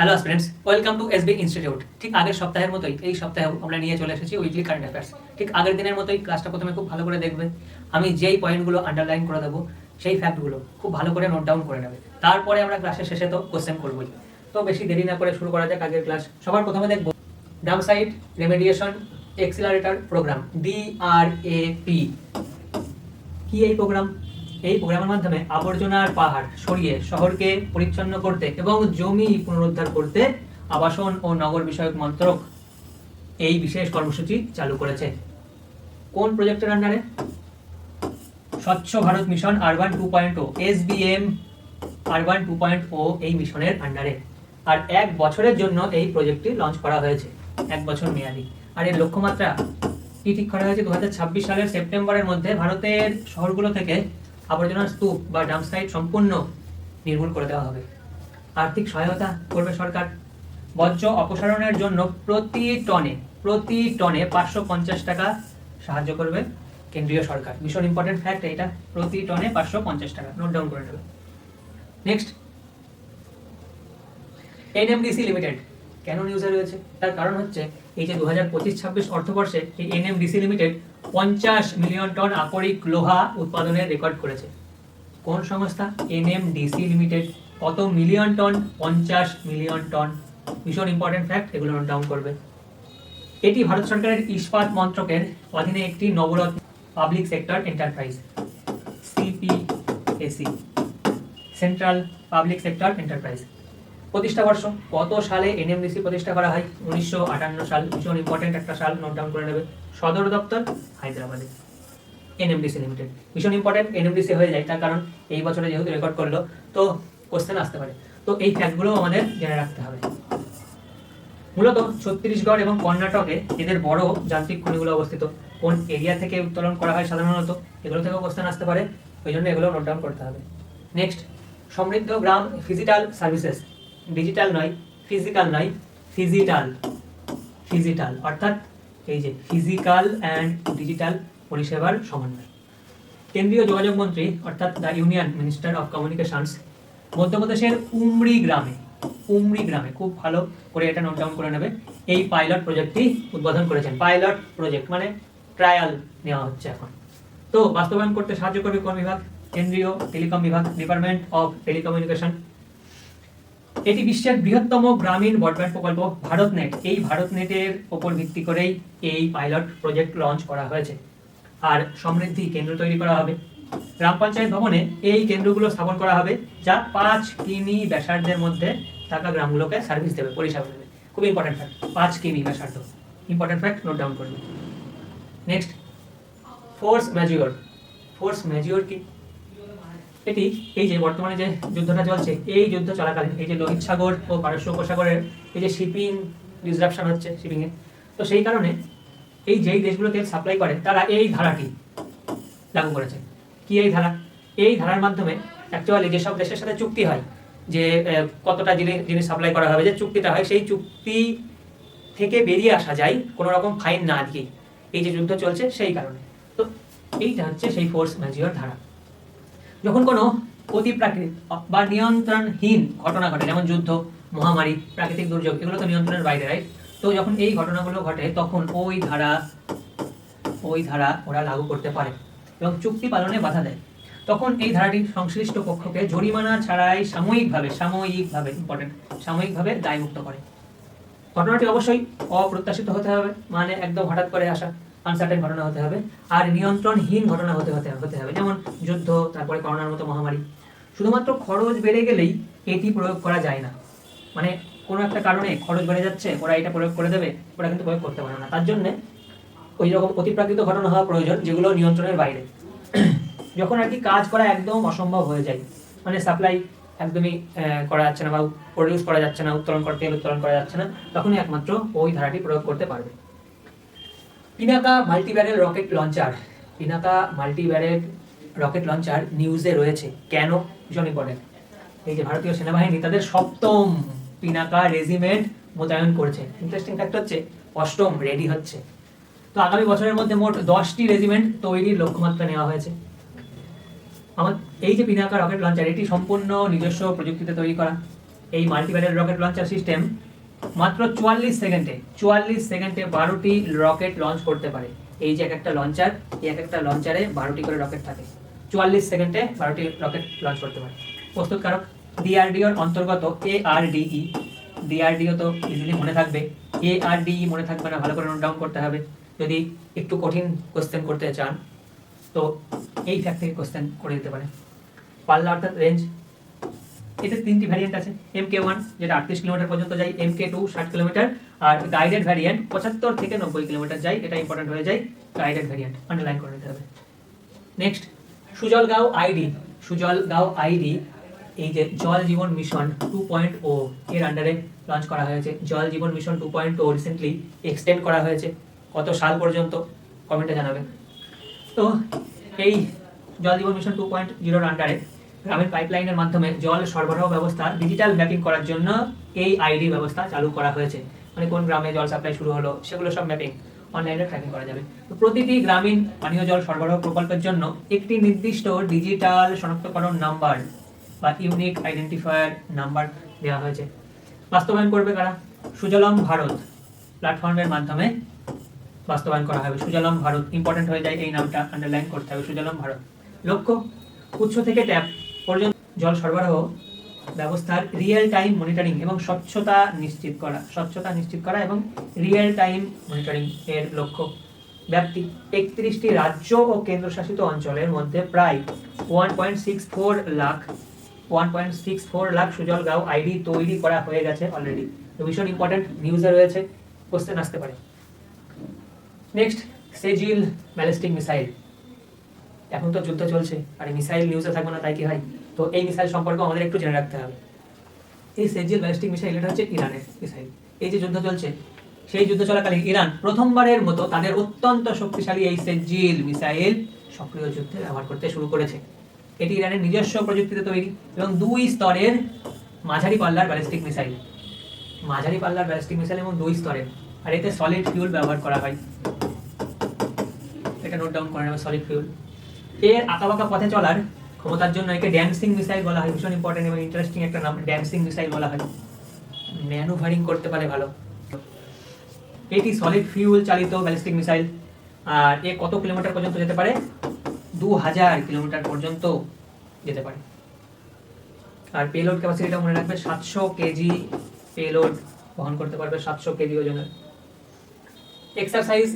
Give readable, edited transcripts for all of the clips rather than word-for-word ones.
Hello students, welcome to SB institute. ঠিক আগের সপ্তাহের মতোই এই সপ্তাহেও আমরা নিয়ে চলে এসেছি উইকলি কারেন্ট অ্যাফেয়ার্স। ঠিক আগের দিনের মতোই ক্লাসটা প্রথমে খুব ভালো করে দেখবে। আমি যেই পয়েন্টগুলো আন্ডারলাইন করে দেবো সেই ফ্যাক্টগুলো খুব ভালো করে নোট ডাউন করে নেবে। তারপরে আমরা ক্লাসের শেষে তো কোশ্চেন করবোই। তো বেশি দেরি না করে শুরু করা যাক আগের ক্লাস। সবার প্রথমে দেখবো Dam site রেমেডিয়েশন accelerator programme, DRAP। কি এই প্রোগ্রাম? এই প্রোগ্রামের মাধ্যমে আবর্জনার পাহাড় সরিয়ে শহরকে পরিচ্ছন্ন করতে এবং জমি পুনরুদ্ধার করতে আবাসন ও নগর বিষয়ক মন্ত্রক এই বিশেষ কর্মসূচি চালু করেছে। কোন প্রজেক্টের আন্ডারে? স্বচ্ছ Bharat mission urban 2.0, SBM urban 2.0 এই মিশনের আন্ডারে। আর 1 বছরের জন্য এই প্রজেক্টটি লঞ্চ করা হয়েছে, 1 বছর মেয়াদী। আর এর লক্ষ্যমাত্রা কি ঠিক করা হয়েছে? 2026 সালের সেপ্টেম্বরের মধ্যে ভারতের শহরগুলো থেকে আবর্জনার স্তূপ বা ডাম্প সাইট সম্পূর্ণ নির্মূল করে দেওয়া হবে। আর্থিক সহায়তা করবে সরকার। বর্জ্য অপসারণের জন্য প্রতি টনে 550 টাকা সাহায্য করবে কেন্দ্রীয় সরকার। ভীষণ ইম্পর্টেন্ট ফ্যাক্ট এটা, প্রতি টনে 550 টাকা, নোট ডাউন করে নেবে। নেক্সট, NMDC লিমিটেড কেন নিউজে রয়েছে? তার কারণ হচ্ছে এই যে 2025-26 অর্থবর্ষে এই NMDC লিমিটেড 50 মিলিয়ন টন আকরিক লোহা উৎপাদনের রেকর্ড করেছে। কোন সংস্থা? NMDC লিমিটেড। কত মিলিয়ন টন? 50 million ton. ভীষণ ইম্পর্টেন্ট ফ্যাক্ট, এগুলো নোট ডাউন করবে। এটি ভারত সরকারের ইস্পাত মন্ত্রকের অধীনে একটি Navratna public sector enterprise, CPSE, central public sector enterprise. প্রতিষ্ঠা বর্ষ কত সালে NMDC প্রতিষ্ঠা করা হয়? 1958 সাল। ভীষণ ইম্পর্টেন্ট একটা সাল, নোট ডাউন করে নেবে। সদর দপ্তর হায়দ্রাবাদে। NMDC লিমিটেড ভীষণ ইম্পর্টেন্ট, NMDC হয়ে যায় তার কারণ এই বছরে যেহেতু রেকর্ড করলো তো কোশ্চেন আসতে পারে। তো এই ফ্যাক্টগুলো আমাদের জেনে রাখতে হবে। মূলত ছত্তিশগড় এবং কর্ণাটকে এদের বড় যান্ত্রিক খনিগুলো অবস্থিত। কোন এরিয়া থেকে উত্তোলন করা হয় সাধারণত? এগুলো থেকেও কোশ্চেন আসতে পারে, ওই জন্য এগুলো নোট ডাউন করতে হবে। নেক্সট, সমৃদ্ধ গ্রাম ফিজিটাল সার্ভিসেস। ডিজিটাল নয়, ফিজিক্যাল নয়, ফিজিটাল অর্থাৎ এই যে ফিজিক্যাল অ্যান্ড ডিজিটাল পরিষেবার সমন্বয়। কেন্দ্রীয় যোগাযোগ মন্ত্রী অর্থাৎ the union minister of communications মধ্যপ্রদেশের উমরি গ্রামে খুব ভালো করে এটা নোট ডাউন করে নেবে, এই পাইলট প্রজেক্টটি উদ্বোধন করেছেন। পাইলট প্রজেক্ট মানে ট্রায়াল নেওয়া হচ্ছে এখন। তো বাস্তবায়ন করতে সাহায্য করবে কোন বিভাগ? কেন্দ্রীয় টেলিকম বিভাগ, ডিপার্টমেন্ট অফ টেলিকমিউনিকেশন। এটি বিশ্বের বৃহত্তম গ্রামীণ ব্রডব্যান্ড প্রকল্প ভারতনেট। এই ভারতনেটের উপর ভিত্তি করেই এই পাইলট প্রজেক্ট লঞ্চ করা হয়েছে। আর সমৃদ্ধি কেন্দ্র তৈরি করা হবে। গ্রাম পঞ্চায়েত ভবনে এই কেন্দ্রগুলো স্থাপন করা হবে, যা 5 কিমি ব্যাসার্ধের মধ্যে থাকা গ্রামগুলোকে সার্ভিস দেবে, পরিষেবা দেবে। খুব ইম্পর্টেন্ট ফ্যাক্ট, 5 কিমি ব্যাসার্ধ, ইম্পর্টেন্ট ফ্যাক্ট, নোট ডাউন করবে। নেক্সট, ফোর্স ম্যাজিওর কি? এটি এই যে বর্তমানে যে যুদ্ধটা চলছে, এই যুদ্ধ চলাকালীন এই যে লোহিত সাগর ও পারস্য উপসাগরের এই যে শিপিং ডিসরাপশন হচ্ছে শিপিংয়ে, তো সেই কারণে এই যেই দেশগুলো তেল সাপ্লাই করে তারা এই ধারাটি লাগু করেছে। কি এই ধারা? এই ধারার মাধ্যমে অ্যাকচুয়ালি যেসব দেশের সাথে চুক্তি হয় যে কতটা জিনিস সাপ্লাই করা হবে, যে চুক্তিটা হয় সেই চুক্তি থেকে বেরিয়ে আসা যায় কোনো রকম ফাইন না দিয়ে, এই যে যুদ্ধ চলছে সেই কারণে। তো এইটা হচ্ছে সেই ফোর্স ম্যাজিওর ধারা। যখন কোনো অতিপ্রাকৃতিক বা নিয়ন্ত্রণহীন ঘটনা ঘটে, যেমন যুদ্ধ, মহামারী, প্রাকৃতিক দুর্যোগ, এগুলো তো নিয়ন্ত্রণের বাইরে, রাইট? তো যখন এই ঘটনাগুলো ঘটে তখন ওই ধারা ওরা লাগু করতে পারে এবং চুক্তি পালনে বাধা দেয়। তখন এই ধারাটি সংশ্লিষ্ট পক্ষকে জরিমানা ছাড়াই সাময়িকভাবে দায়মুক্ত করে। ঘটনাটি অবশ্যই অপ্রত্যাশিত হতে হবে, মানে একদম হঠাৎ করে আসা আনসার্টেন ঘটনা হতে হবে, আর নিয়ন্ত্রণহীন ঘটনা হতে হবে, যেমন যুদ্ধ, তারপরে করোনার মতো মহামারী। শুধুমাত্র খরচ বেড়ে গেলেই এটি প্রয়োগ করা যায় না, মানে কোনো একটা কারণে খরচ বেড়ে যাচ্ছে ওরা এটা প্রয়োগ করে দেবে, ওরা কিন্তু প্রয়োগ করতে পারে না। তার জন্য ওই রকম অতিপ্রাকৃত ঘটনা হওয়া প্রয়োজন যেগুলো নিয়ন্ত্রণের বাইরে। যখন আর কি কাজ করা একদম অসম্ভব হয়ে যায়, মানে সাপ্লাই একদমই করা যাচ্ছে না বা প্রডিউস করা যাচ্ছে না, তেল উত্তোলন করা যাচ্ছে না, তখনই একমাত্র ওই ধারাটি প্রয়োগ করতে পারবে। পিনাকা মাল্টিব্যারেল রকেট লঞ্চার নিউজে রয়েছে কেন? ভীষণ ইম্পর্টেন্ট। এই যে ভারতীয় সেনাবাহিনী তাদের 7ম পিনাকা রেজিমেন্ট মোতায়েন করেছে। ইন্টারেস্টিং ফ্যাক্ট হচ্ছে 8ম রেডি হচ্ছে। তো আগামী বছরের মধ্যে মোট 10টি রেজিমেন্ট তৈরির লক্ষ্যমাত্রা নেওয়া হয়েছে। এই যে পিনাকা রকেট লঞ্চার, এটি সম্পূর্ণ নিজস্ব প্রযুক্তিতে তৈরি করা। এই multi barrel rocket launcher system মাত্র 44 সেকেন্ডে 12টি রকেট লঞ্চ করতে পারে। এই যে এক একটা লঞ্চারে 12টি করে রকেট থাকে, 44 সেকেন্ডে 12টি রকেট লঞ্চ করতে পারে। প্রস্তুতকারক ডিআরডিওর অন্তর্গত ARDE। ডিআরডিও তো ইজিলি মনে থাকবে, ARDE মনে থাকবে না, ভালো করে নোট ডাউন করতে হবে। যদি একটু কঠিন কোশ্চেন করতে চান তো এই ফ্যাক্ট থেকে কোশ্চেন করে দিতে পারে। পাল্লা অর্থাৎ রেঞ্জ, এতে 3টি ভ্যারিয়েন্ট আছে। MK1 যেটা 38 কিলোমিটার পর্যন্ত যায়, MK2 60 কিলোমিটার, আর গাইডেড ভ্যারিয়েন্ট 75 থেকে 90 কিলোমিটার যায়। এটা ইম্পর্টেন্ট হয়ে যায়, গাইডেড ভ্যারিয়েন্ট আন্ডারলাইন করে নিতে হবে। নেক্সট সুজলগাঁও আইডি, এই যে জল জীবন মিশন 2.0 এর আন্ডারে লঞ্চ করা হয়েছে। জল জীবন মিশন 2.0 রিসেন্টলি এক্সটেন্ড করা হয়েছে, কত সাল পর্যন্ত কমেন্টে জানাবেন। তো এই জল জীবন মিশন 2.0 আন্ডারে গ্রামীণ পাইপলাইনের মাধ্যমে জল সরবরাহ ব্যবস্থা ডিজিটাল ম্যাপিং করার জন্য এই আইডি ব্যবস্থা চালু করা হয়েছে। মানে কোন গ্রামে জল সাপ্লাই শুরু হলো সেগুলো সব ম্যাপিং অনলাইনে ট্র্যাকিং করা যাবে। তো প্রতিটি গ্রামীণ পানীয় জল সরবরাহ প্রকল্পের জন্য একটি নির্দিষ্ট ডিজিটাল শনাক্তকরণ নাম্বার বা ইউনিক আইডেন্টিফায়ার নাম্বার দেওয়া হয়েছে। বাস্তবায়ন করবে কারা? সুজলম ভারত প্ল্যাটফর্মের মাধ্যমে বাস্তবায়ন করা হবে। সুজলম ভারত ইম্পর্টেন্ট হয়ে যায়, এই নামটা আন্ডারলাইন করতে হবে, সুজলম ভারত। লক্ষ্য উৎস থেকে ট্যাপ পর্যন্ত জল সরবরাহ ব্যবস্থার রিয়েল টাইম মনিটরিং এবং স্বচ্ছতা নিশ্চিত করা এবং রিয়েল টাইম মনিটরিং এর লক্ষ্য। ব্যাপ্তি 31টি রাজ্য ও কেন্দ্রশাসিত অঞ্চলের মধ্যে প্রায় 1.64 লাখ সুজলগাঁও আইডি তৈরি করা হয়ে গেছে অলরেডি। তো ভীষণ ইম্পর্টেন্ট, নিউজে রয়েছে, কোশ্চেন আসতে পারে। Next Sejjil ballistic missile. এখন তো যুদ্ধ চলছে আর মিসাইল নিউজে থাকবে না, তাই কি হয়? তো এই মিসাইল সম্পর্কে আমাদের একটু জেনে রাখতে হবে। এই সেজিল ব্যালিস্টিক মিসাইল এটা হচ্ছে ইরানের মিসাইল। এই যে যুদ্ধ চলছে, সেই যুদ্ধ চলাকালীন ইরান প্রথমবারের মতো তাদের অত্যন্ত শক্তিশালী এই সেজিল মিসাইল সক্রিয় যুদ্ধে ব্যবহার করতে শুরু করেছে। এটি ইরানের নিজস্ব প্রযুক্তিতে তৈরি এবং 2 স্তরের মাঝারি পাল্লার ব্যালিস্টিক মিসাইল এবং 2 স্তরের, আর এতে সলিড ফিউল ব্যবহার করা হয়। এটা নোট ডাউন করে নেবে, সলিড ফিউল। এর আঁকাবাঁকা পথে চলার ক্ষমতার জন্য একে ড্যান্সিং মিসাইল বলা হয়। ভীষণ ইম্পর্টেন্ট এবং ইন্টারেস্টিং একটা নাম, ড্যান্সিং মিসাইল বলা হয়। ম্যানুভারিং করতে পারে ভালো। এটি সলিড ফিউল চালিত ব্যালিস্টিক মিসাইল, আর এ কত কিলোমিটার পর্যন্ত যেতে পারে? 2000 কিলোমিটার পর্যন্ত যেতে পারে। আর পেলোড ক্যাপাসিটিটা মনে রাখবে, 700 কেজি পেলোড বহন করতে পারবে, 700 কেজি ওজনের। এক্সারসাইজ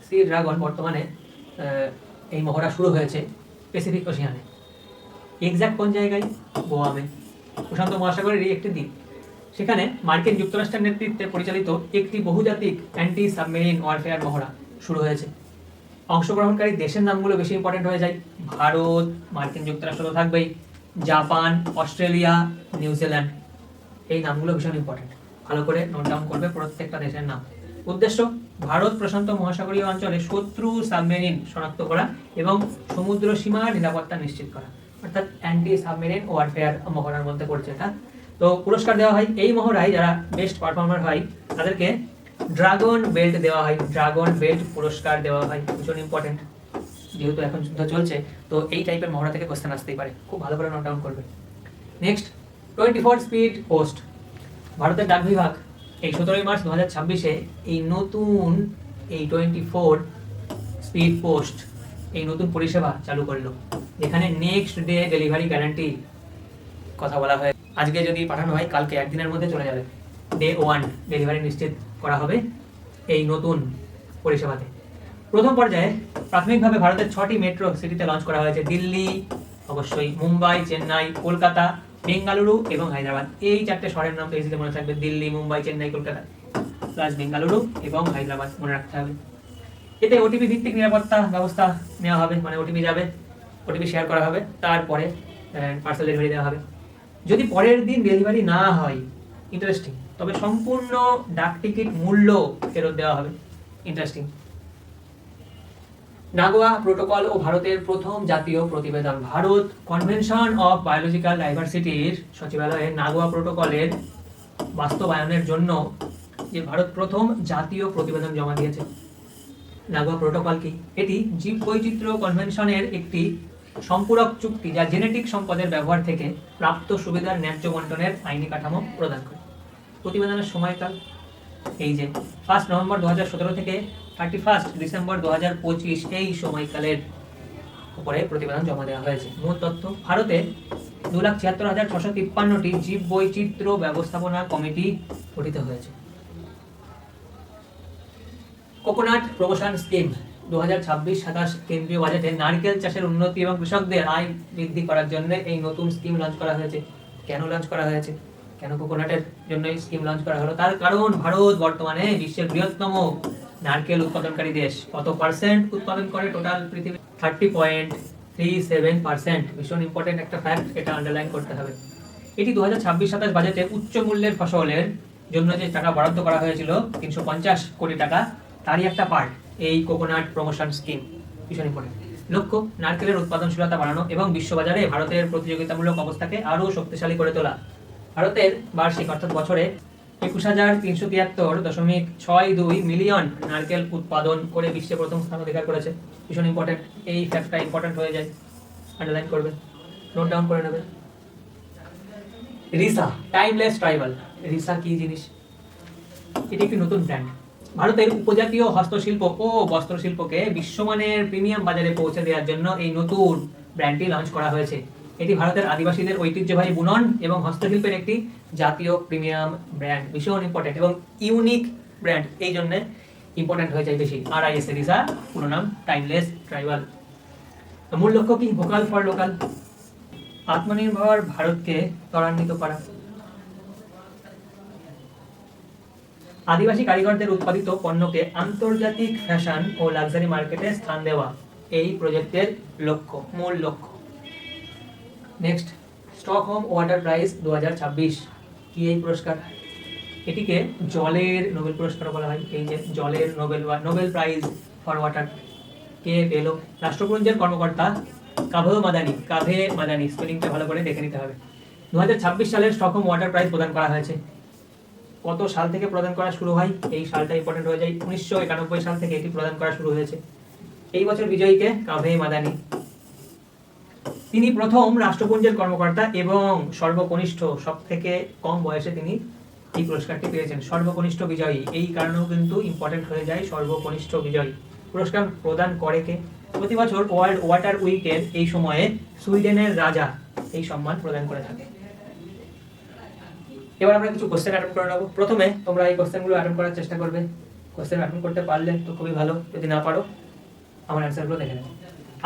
সি ড্রাগন বর্তমানে এই মহড়া শুরু হয়েছে প্যাসিফিক ওশিয়ানে। এক্সাক্ট কোন জায়গায়? গোয়ামে, প্রশান্ত মহাসাগরের একটি দ্বীপ। সেখানে মার্কিন যুক্তরাষ্ট্রের নেতৃত্বে পরিচালিত একটি বহুজাতিক অ্যান্টি সাবমেরিন ওয়ারফেয়ার মহড়া শুরু হয়েছে। অংশগ্রহণকারী দেশের নামগুলো বেশি ইম্পর্টেন্ট হয়ে যায়। ভারত, মার্কিন যুক্তরাষ্ট্র তো থাকবেই, জাপান, অস্ট্রেলিয়া, নিউজিল্যান্ড, এই নামগুলো ভীষণ ইম্পর্টেন্ট, ভালো করে নোট ডাউন করবে প্রত্যেকটা দেশের নাম। উদ্দেশ্য ভারত প্রশান্ত মহাসাগরীয় অঞ্চলে শত্রু সাবমেরিন শনাক্ত করা এবং সমুদ্র সীমার নিরাপত্তা নিশ্চিত করা, অর্থাৎ অ্যান্টি সাবমেরিন ওয়ারফেয়ার মহড়ার মধ্যে পড়ছে এটা। তো পুরস্কার দেওয়া হয় এই মহড়ায়, যারা বেস্ট পারফর্মার হয় তাদেরকে ড্রাগন বেল্ট দেওয়া হয়, ড্রাগন বেল্ট পুরস্কার দেওয়া হয়। ভীষণ ইম্পর্টেন্ট, যেহেতু এখন যুদ্ধ চলছে তো এই টাইপের মহড়া থেকে কোশ্চেন আসতেই পারে, খুব ভালো করে নোট ডাউন করবে। Next 24 speed post. ভারতের ডাক বিভাগ এই 17 মার্চ 2026-এ এই নতুন 24 স্পিড পোস্ট এই নতুন পরিষেবা চালু করলো, যেখানে নেক্সট ডে ডেলিভারি গ্যারান্টি কথা বলা হয়। আজকে যদি পাঠানো হয় কালকে একদিনের মধ্যে চলে যাবে। ডে 1 ডেলিভারি নিশ্চিত করা হবে এই নতুন পরিষেবাতে। প্রথম পর্যায়ে প্রাথমিকভাবে ভারতের 6টি মেট্রো সিটিতে লঞ্চ করা হয়েছে। দিল্লি, অবশ্যই মুম্বাই, চেন্নাই, কলকাতা, বেঙ্গালুরু এবং হায়দ্রাবাদ। এই 4টে শহরের নাম তো ইজিলি মনে থাকবে, দিল্লি, মুম্বাই, চেন্নাই, কলকাতা প্লাস বেঙ্গালুরু এবং হায়দ্রাবাদ মনে রাখতে হবে। এতে ওটিপি ভিত্তিক নিরাপত্তা ব্যবস্থা নেওয়া হবে, মানে ওটিপি যাবে, ওটিপি শেয়ার করা হবে, তারপরে পার্সেল ডেলিভারি দেওয়া হবে। যদি পরের দিন ডেলিভারি না হয়, ইন্টারেস্টিং, তবে সম্পূর্ণ ডাক টিকিট মূল্য ফেরত দেওয়া হবে। ইন্টারেস্টিং। নাগোয়া প্রোটোকল ও ভারতের প্রথম জাতীয় প্রতিবেদন। ভারত কনভেনশন অফ বায়োলজিক্যাল ডাইভার্সিটির সচিবালয়ে নাগোয়া প্রোটোকলের বাস্তবায়নের জন্য যে ভারত প্রথম জাতীয় প্রতিবেদন জমা দিয়েছে। নাগোয়া প্রোটোকল কি? এটি জীব বৈচিত্র্য কনভেনশনের একটি সম্পূরক চুক্তি যা জেনেটিক সম্পদের ব্যবহার থেকে প্রাপ্ত সুবিধার ন্যায্য বন্টনের আইনি কাঠামো প্রদান করে। প্রতিবেদনের সময়কাল এই যে 1 নভেম্বর 2017 থেকে 31 ডিসেম্বর 2025 এই সময়কালের উপরে প্রতিবেদন জমা দেওয়া হয়েছে। মূল তথ্য: ভারতে 2,76,653টি জীব বৈচিত্র্য ব্যবস্থাপনা কমিটি গঠিত হয়েছে। কোকোনাট প্রমোশন স্কিম 2026-27 কেন্দ্রীয় বাজেটে নারকেল চাষের উন্নতি এবং কৃষকদের আয় বৃদ্ধি করার জন্য এই নতুন স্কিম লঞ্চ করা হয়েছে। কেন লঞ্চ করা হয়েছে? কেন কোকোনাটের জন্য এই স্কিম লঞ্চ করা হলো? তার কারণ ভারত বর্তমানে বিশ্বের বৃহত্তম নারকেল উৎপাদনকারী দেশ। কত পার্সেন্ট উৎপাদন করে টোটাল পৃথিবী? 30.37%। ভীষণ ইম্পর্টেন্ট একটা ফ্যাক্ট, এটা আন্ডারলাইন করতে হবে। এটি 2026-27 বাজেটে উচ্চ মূল্যের ফসলের জন্য যে টাকা বরাদ্দ করা হয়েছিল 350 কোটি টাকা, তারই একটা পার্ট এই কোকোনাট প্রমোশন স্কিম। ভীষণ ইম্পর্টেন্ট। লক্ষ্য: নারকেলের উৎপাদনশীলতা বাড়ানো এবং বিশ্ববাজারে ভারতের প্রতিযোগিতামূলক অবস্থাকে আরও শক্তিশালী করে তোলা। ভারতের বার্ষিক অর্থাৎ বছরে 21,373.62 মিলিয়ন নারকেল উৎপাদন করে বিশ্বে প্রথম স্থান অধিকার করেছে। ভীষণ ইম্পর্টেন্ট, এই ফ্যাক্টটা ইম্পর্টেন্ট হয়ে যায়, আন্ডারলাইন করবে, নোট ডাউন করে নেবে। Risa timeless tribal. রিসা কি জিনিস? এটি একটি নতুন ব্র্যান্ড। ভারতের উপজাতীয় হস্তশিল্প ও বস্ত্রশিল্পকে বিশ্বমানের প্রিমিয়াম বাজারে পৌঁছে দেওয়ার জন্য এই নতুন ব্র্যান্ডটি লঞ্চ করা হয়েছে। এটি ভারতের আদিবাসীদের ঐতিহ্যবাহী বুনন এবং হস্তশিল্পের একটি জাতীয় প্রিমিয়াম ব্র্যান্ড। ভীষণ ইম্পর্টেন্ট এবং ইউনিক ব্র্যান্ড, এই জন্য ইম্পর্টেন্ট হয়ে যায় বেশি। RIS রিসা, পুরো নাম টাইমলেস ট্রাইবাল। মূল লক্ষ্য কি? ভোকাল ফর লোকাল, আত্মনির্ভর ভারতকে ত্বরান্বিত করা। আদিবাসী কারিগরদের উৎপাদিত পণ্যকে আন্তর্জাতিক ফ্যাশন ও লাক্সারি মার্কেটে স্থান দেওয়া এই প্রজেক্টের লক্ষ্য, মূল লক্ষ্য। নেক্সট, স্টকহোম ওয়াটার প্রাইজ 2026 কি এই পুরস্কার? এটিকে জলের নোবেল পুরস্কার বলা হয়। এই যে জলের নোবেল প্রাইজ ফর ওয়াটার কে পেল? রাষ্ট্রপুঞ্জের কর্মকর্তা কাভে মাদানি, স্পেলিংটা ভালো করে দেখে নিতে হবে। 2026 সালের স্টকহোম ওয়াটার প্রাইজ প্রদান করা হয়েছে। কত সাল থেকে প্রদান করা শুরু হয়? এই সালটা ইম্পর্টেন্ট হয়ে যায়। 1991 সাল থেকে এটি প্রদান করা শুরু হয়েছে। এই বছর বিজয়ীকে কাভে মাদানি। তিনি প্রথম রাষ্ট্রপুঞ্জের কর্মকর্তা এবং সর্বকনিষ্ঠ, সব থেকে কম বয়সে তিনি এই পুরস্কারটি পেয়েছেন। সর্বকনিষ্ঠ বিজয়ী, এই কারণেও কিন্তু ইম্পর্টেন্ট হয়ে যায় সর্বকনিষ্ঠ বিজয়ী। পুরস্কার প্রদান করে কে? প্রতি বছর ওয়ার্ল্ড ওয়াটার উইকের এই সময়ে সুইডেনের রাজা এই সম্মান প্রদান করে থাকে। এবার আমরা কিছু কোশ্চেন অ্যাটেম্প করে নেব। প্রথমে তোমরা এই কোশ্চেনগুলো অ্যাটেম্প করার চেষ্টা করবে। কোশ্চেন অ্যাটেম্প করতে পারলে তো খুবই ভালো, যদি না পারো আমার অ্যান্সারগুলো দেখে নেবে।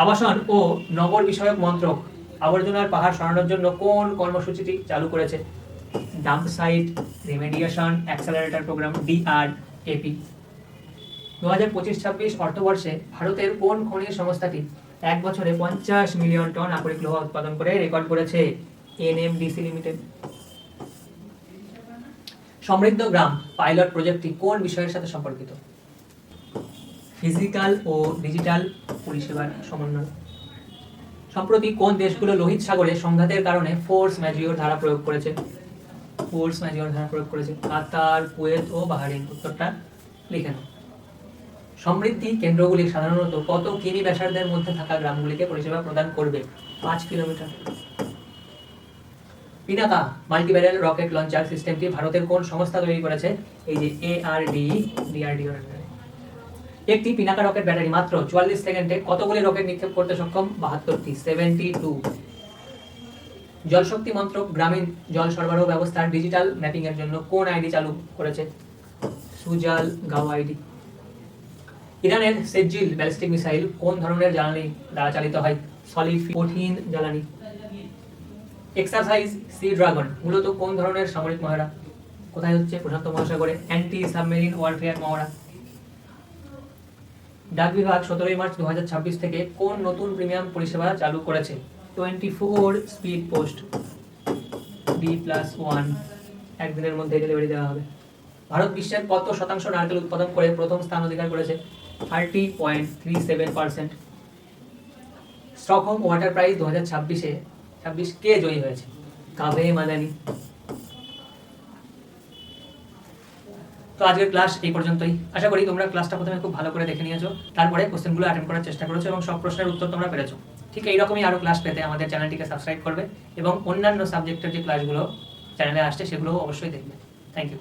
আবাসন ও নগর বিষয়ক মন্ত্রক আবর্জনার পাহাড় সরানোর জন্য কোন কর্মসূচিটি চালু করেছে? Dump site remediation accelerator programme, DRAP। 2025-26 অর্থবর্ষে ভারতের কোন খনিজ সংস্থাটি এক বছরে 50 মিলিয়ন টন আকরিক লোহা উৎপাদন করে রেকর্ড করেছে? NMDC limited. সমৃদ্ধ গ্রাম পাইলট প্রজেক্টটি কোন বিষয়ের সাথে সম্পর্কিত? ফিজিক্যাল ও ডিজিটাল পরিষেবার সমন্বয়। সম্প্রতি কোন দেশগুলো লোহিত সাগরে সংঘাতের কারণে ফোর্স ম্যাজিওর ধারা প্রয়োগ করেছে? কাতার, কুয়েত ও বাহরাইন। উত্তরটা লিখে নাও। সমৃদ্ধি কেন্দ্রগুলি সাধারণত কত কিমি ব্যাসার্ধের মধ্যে থাকা গ্রামগুলিকে পরিষেবা প্রদান করবে? 5 কিলোমিটার। পিনাকা মাল্টিব্যারেল রকেট লঞ্চার সিস্টেমটি ভারতের কোন সংস্থা তৈরি করেছে? এই যে DRDO। একটি পিনাকা রকেট ব্যাটারি মাত্র 44 সেকেন্ডে কতগুলি রকেট নিক্ষেপ করতে সক্ষম? 72টি, 72। জলশক্তি মন্ত্রক গ্রামীণ জল সরবরাহ ব্যবস্থার ডিজিটাল ম্যাপিং এর জন্য কোন আইডি চালু করেছে? সুজাল গাও আইডি। ইরানের সেজিল ব্যালিস্টিক মিসাইল কোন ধরনের জ্বালানি দ্বারা চালিত হয়? সলিড কঠিন জ্বালানি। এক্সারসাইজ সি ড্রাগন মূলত কোন ধরনের সামরিক মহড়া? কোথায় হচ্ছে? প্রশান্ত মহাসাগরে। অ্যান্টি সাবমেরিন ওয়ারফেয়ার মহড়া। ডাক বিভাগ 17 মার্চ 2026 থেকে কোন নতুন প্রিমিয়াম পরিষেবা চালু করেছে? 24 স্পিড পোস্ট D+1, একদিনের মধ্যে ডেলিভারি দেওয়া হবে। ভারত বিশ্বের কত শতাংশ নারকেল উৎপাদন করে প্রথম স্থান অধিকার করেছে? 30.37%। স্টকহোম ওয়াটার প্রাইজ 2026 কে জয়ী হয়েছে? কাভে মাদানি। তো আজকের ক্লাস এই পর্যন্তই। আশা করি তোমরা ক্লাসটা প্রথমে খুব ভালো করে দেখে নিয়েছো, তারপরে কোশ্চেনগুলো অ্যাটেন্ড করার চেষ্টা করেছো এবং সব প্রশ্নের উত্তর তোমরা পেরেছো। ঠিক এইরকমই আরও ক্লাস পেতে আমাদের চ্যানেলটিকে সাবস্ক্রাইব করবে এবং অন্যান্য সাবজেক্টের যে ক্লাসগুলো চ্যানেলে আসছে সেগুলোও অবশ্যই দেখবে। Thank you.